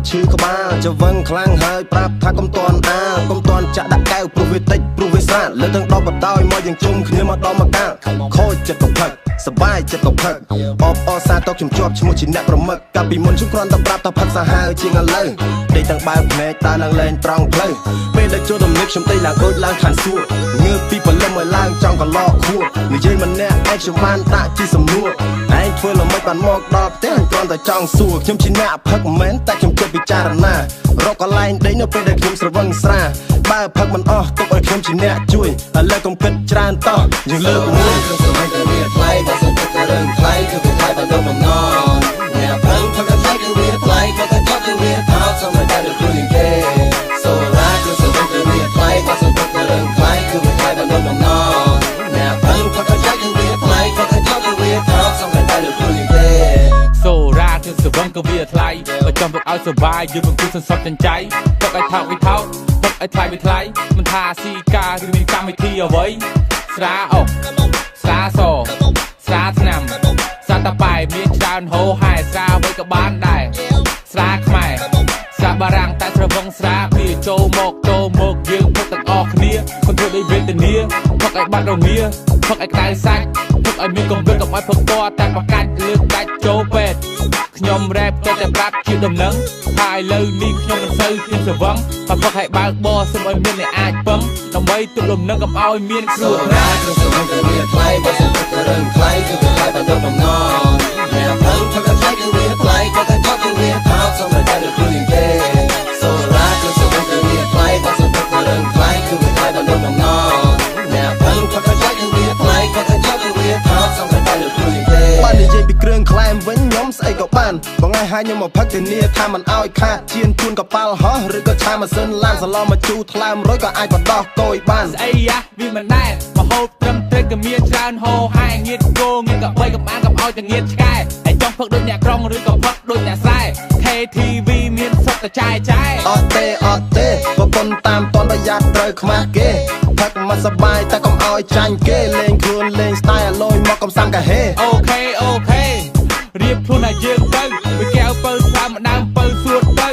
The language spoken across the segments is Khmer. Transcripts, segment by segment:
ឈឺក្បាលចវឹងខ្លាំងហើយប្រាប់ថាកុំតន់កុំតន់ចាក់ដាក់កែវព្រោះវាតិចព្រោះវាស្រាលលើទាំង10បតោយមកយើងជុំគ្នាមកដល់មកកាលខូចចិត្តក៏ផឹកសបាយចិត្តក៏ផឹកអបអសាតខ្ញុំជាប់ឈ្មោះជាអ្នកប្រមឹកកាលពីមុនខ្ញុំគ្រាន់តែប្រាប់ថាផឹកសាហាវជាងឥឡូវដេកទាំងបើកភ្នែកតើឡើងលែងត្រង់ផ្លូវពេលដែលចូលទំនៀមខ្ញុំដេកឡើងដូចឡើងឋានសួគ៌ងើបពីព្រលឹមឲ្យឡើងចង់កន្លក់ខួរនិយាយម្នាក់ឯងខ្ញុំបានដាក់ជាសំណួរឯងធ្វើល្មិចបានមកដល់ផ្ទះគ្រាន់តែចង់សួរខ្ញុំជាអ្នកផឹកមិនមែនតែខ្ញុំជិតពិចារណារកកន្លែងដេកនៅពេលដែលខ្ញុំស្រវឹងស្រាបើផឹកមិនអស់ទុកឲ្យខ្ញុំជាអ្នកជួយឥឡូវកុំគិតច្រើនតោះយើងលើកមួយថ្លៃបើសិនតែរឿងថ្លៃគឺថ្លៃបើដល់បំណងអ្នកផឹកថ្លៃគឺវាថ្លៃបើតែចត់គឺវាថោកសមតែដូចខ្លួនគេសូរ៉ាគឺសិនតែវាថ្លៃបើសិនតែរឿងថ្លៃគឺថ្លៃបើដល់បំណងអ្នកផឹកថ្លៃគឺវាថ្លៃបើតែចត់គឺវាថោកសមតែដូចខ្លួនគេសូរ៉ាគឺសវឹងក៏វាថ្លៃបើចំពុកឲ្យសុបាយយើងមិនគួរសន្សំចិញ្ចៃទុកឲ្យថោកវាថោកទុកឲ្យថ្លៃវាថ្លៃមិនថាស៊ីកាឬមានកម្មវិធីអ្វីស្រាអុកស្រាសស្រាឆ្នាំស្រាតប៉ែមានច្រើនហូរហែស្រាអ្វីក៏បានដែរស្រាខ្មែរស្រាបារាំងតែស្រវឹងស្រាគ្នាចូលមកយើងផឹកទាំងអស់គ្នាคนធ្វើដូចវេទនាផឹកឲ្យបាត់រងាផឹកឲ្យក្តៅសាច់ផឹកឲ្យមានកម្រិតកុំឲ្យផឹកតតែប្រកាច់លើកដាច់ចូលពេទ្យខ្ញុំរ៉េបតែប្រាប់ជាដំណឹងថាឥឡូវនេះខ្ញុំមិនសូវជាស្រវឹងតែផឹកឲ្យបើកបោសុំឲ្យមានអ្នកអាចពឹងដើម្បីទប់លំនឹងកុំឲ្យមានគ្រោះថ្នាក់គឺស្រវឹងគឺវាថ្លៃបើសិនតែរឿងថ្លៃគឺថ្លៃបើដល់បំណងអ្នកផឹកផឹកថ្លៃគឺវាថ្លៃបើតែចត់គឺវាថោកសមតែដូចខ្លួនគេសូរ៉ាគឺស្រវឹងគឺវាថ្លៃបើសិនតែរឿងថ្លៃគឺថ្លៃបើដល់បំណងអ្នកផឹកផឹកថ្លៃគឺវាថ្លៃបើតែចត់គឺវាថោកសមតែដូចខ្លួនគេបាននិយាយពីគ្រឿងក្លែមវិញខ្ញុំស្អីក៏បានបងឯងហើយខ្ញុំមកផឹកធានាថាមិនអោយខាតជៀនជួនកប៉ាល់ហោះឬក៏ឆាម៉ាស៊ីនឡានសឡមកជូរថ្លើមរយក៏អាចបណ្ដោះតូចបានស្អីយ៉ាវាមិនដែរមហូបត្រឹមត្រូវក៏មានច្រើនហោហែងៀតគោងៀតក៏បីកំអានកុំអោយតែងៀតឆ្កែហើយចង់ផឹកដូចអ្នកក្រុងឬក៏ផឹកដូចអ្នកស្រែ KTV មានសុទ្ធតែចាយអត់ទេប្រពន្ធតាមតនប្រយ័ត្នត្រូវខ្មាស់គេផឹកមកសបាយតែកុំអោយចាញ់គេលេងខ្លួនលេង style លយមកកំសាំងកាហេអូខេរៀបខ្លួនឲ្យយើងទៅវាកែវពៅស្លាមម្ដងពៅសួតទៅ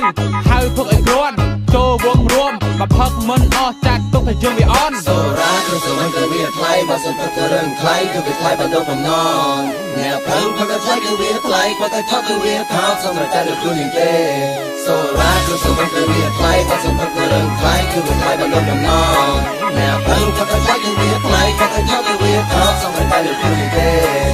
ហើយផឹកឲ្យគ្រាន់ចូលវងរួមបើផឹកមិនអស់ចាត់ទុកឲ្យយើងវាអន់សូរ៉ាគឺស្រវឹងគឺវាថ្លៃបើសិនតែរឿងថ្លៃគឺវាថ្លៃបើដល់បំណងអ្នកផឹកថ្លៃគឺវាថ្លៃបើតែថោកគឺវាថោកសមតែដូចខ្លួនគេសូរ៉ាគឺស្រវឹងគឺវាថ្លៃបើសិនតែរឿងថ្លៃគឺវាថ្លៃបើដល់បំណងអ្នកផឹកថ្លៃគឺវាថ្លៃបើតែថោកគឺវាថោកសមតែដូចខ្លួនគេ